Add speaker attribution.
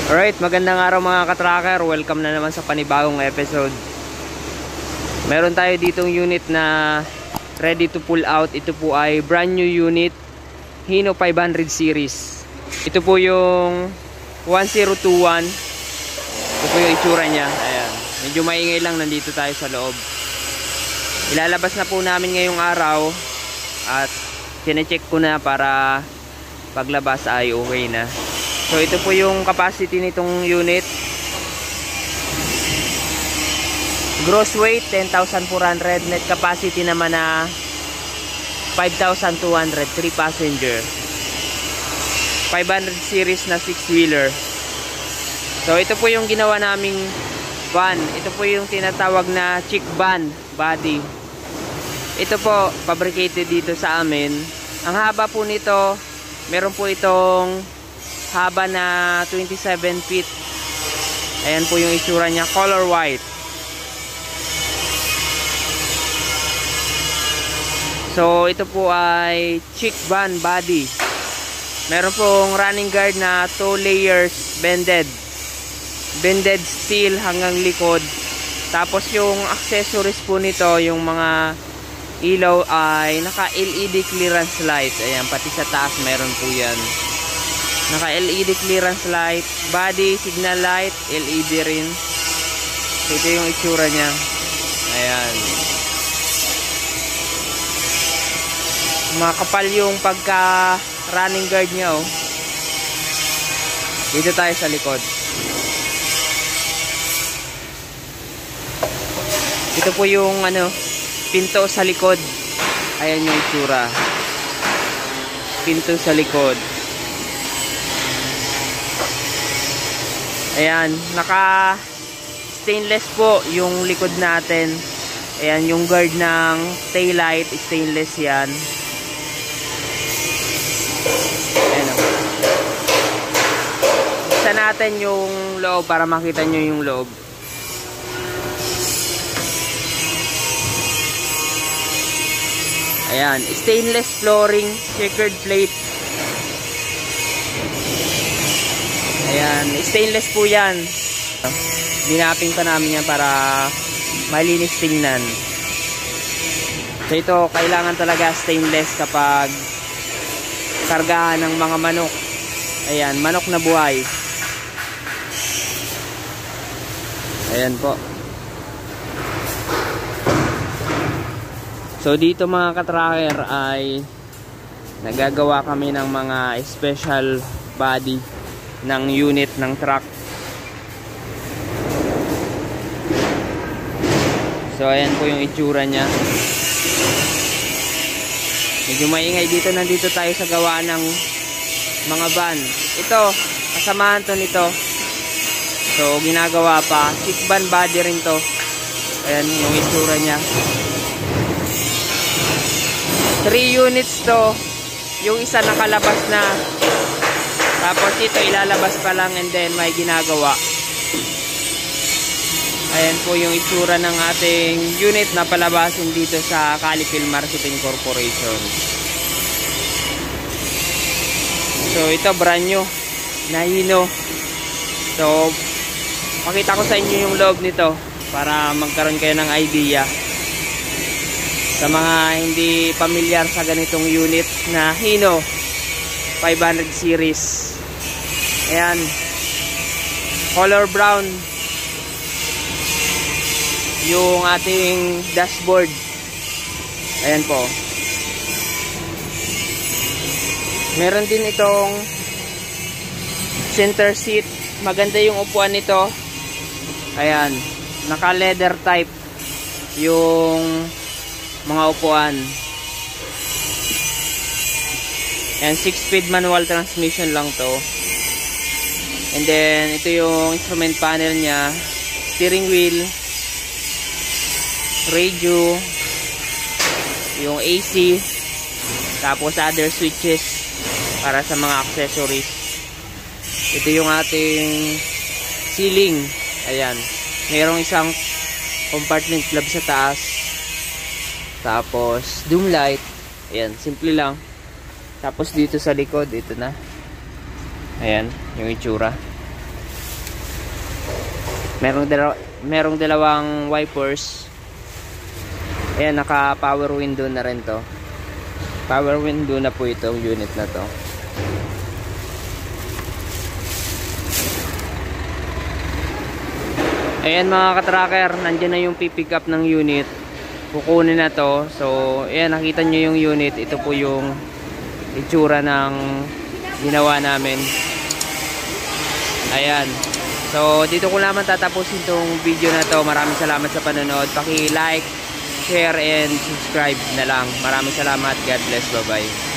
Speaker 1: Alright, magandang araw mga katracker. Welcome na naman sa panibagong episode. Meron tayo ditong unit na ready to pull out. Ito po ay brand new unit, Hino 500 series. Ito po yung 1021. Ito po yung itsura nya. Ayan. Medyo maingay lang, nandito tayo sa loob. Ilalabas na po namin ngayong araw at sinecheck ko na para paglabas ay okay na. So ito po yung capacity nitong unit. Gross weight 10,400, net capacity naman na 5,200, 3 passenger. 500 series na 6-wheeler. So ito po yung ginawa naming van. Ito po yung tinatawag na chick van body. Ito po fabricated dito sa amin. Ang haba po nito, meron po itong haba na 27 feet. Ayan po yung itsura niya, color white. So ito po ay chick van body. Meron pong running guard na 2 layers bended steel hanggang likod. Tapos yung accessories po nito, yung mga ilaw ay naka LED clearance light. Ayan, pati sa taas meron po yan. Naka LED clearance light, body signal light, LED rin. So, ito yung itsura niya. Ayan. Makapal yung pagka running guard niya, oh. Dito tayo sa likod. Ito po yung pinto sa likod. Ayan yung itsura. Pinto sa likod. Ayan, naka stainless po yung likod natin. Ayan, yung guard ng taillight, stainless yan. Ayan o. Buksan natin yung loob para makita nyo yung loob. Ayan, stainless flooring, checkered plate. Ayan, stainless po yan. Dinaping pa namin yan para malinis tingnan. So ito, kailangan talaga stainless kapag kargahan ng mga manok. Ayan, manok na buhay. Ayan po. So dito mga katracker ay nagagawa kami ng mga special body ng unit ng truck. So ayan po yung itsura nya. Medyo maingay dito, nandito tayo sa gawa ng mga van. Ito, kasamahan to nito. So ginagawa pa, chick van body rin to. Ayan yung itsura nya. 3 units to. Yung isa nakalabas na. Tapos ito ilalabas pa lang and then may ginagawa. Ayan po yung itsura ng ating unit na palabasin dito sa Calipil Marketing Corporation. So ito brand new na Hino. So pakita ko sa inyo yung loob nito para magkaroon kayo ng idea. Sa mga hindi pamilyar sa ganitong unit na Hino 500 series. Ayan, color brown yung ating dashboard. Ayan po. Meron din itong center seat. Maganda yung upuan nito. Ayan, naka leather type yung mga upuan. Ayan, 6-speed manual transmission lang to. And then ito yung instrument panel nya, steering wheel, radio, yung AC, tapos other switches para sa mga accessories. Ito yung ating ceiling. Ayan, mayroong isang compartment club sa taas. Tapos doom light. Ayan, simple lang. Tapos dito sa likod, ito na. Ayan, yung itsura. merong dalawang wipers. Ayan, naka power window na rin to. Power window na po itong unit na to. Ayan mga ka-tracker, nandiyan na yung pipick up ng unit. Kukunin na to. So ayan, nakita nyo yung unit. Ito po yung itsura ng ginawa namin. Ayan. So dito ko naman tatapusin tong video na to. Maraming salamat sa panonood. Paki-like, share and subscribe na lang. Maraming salamat. God bless. Bye bye.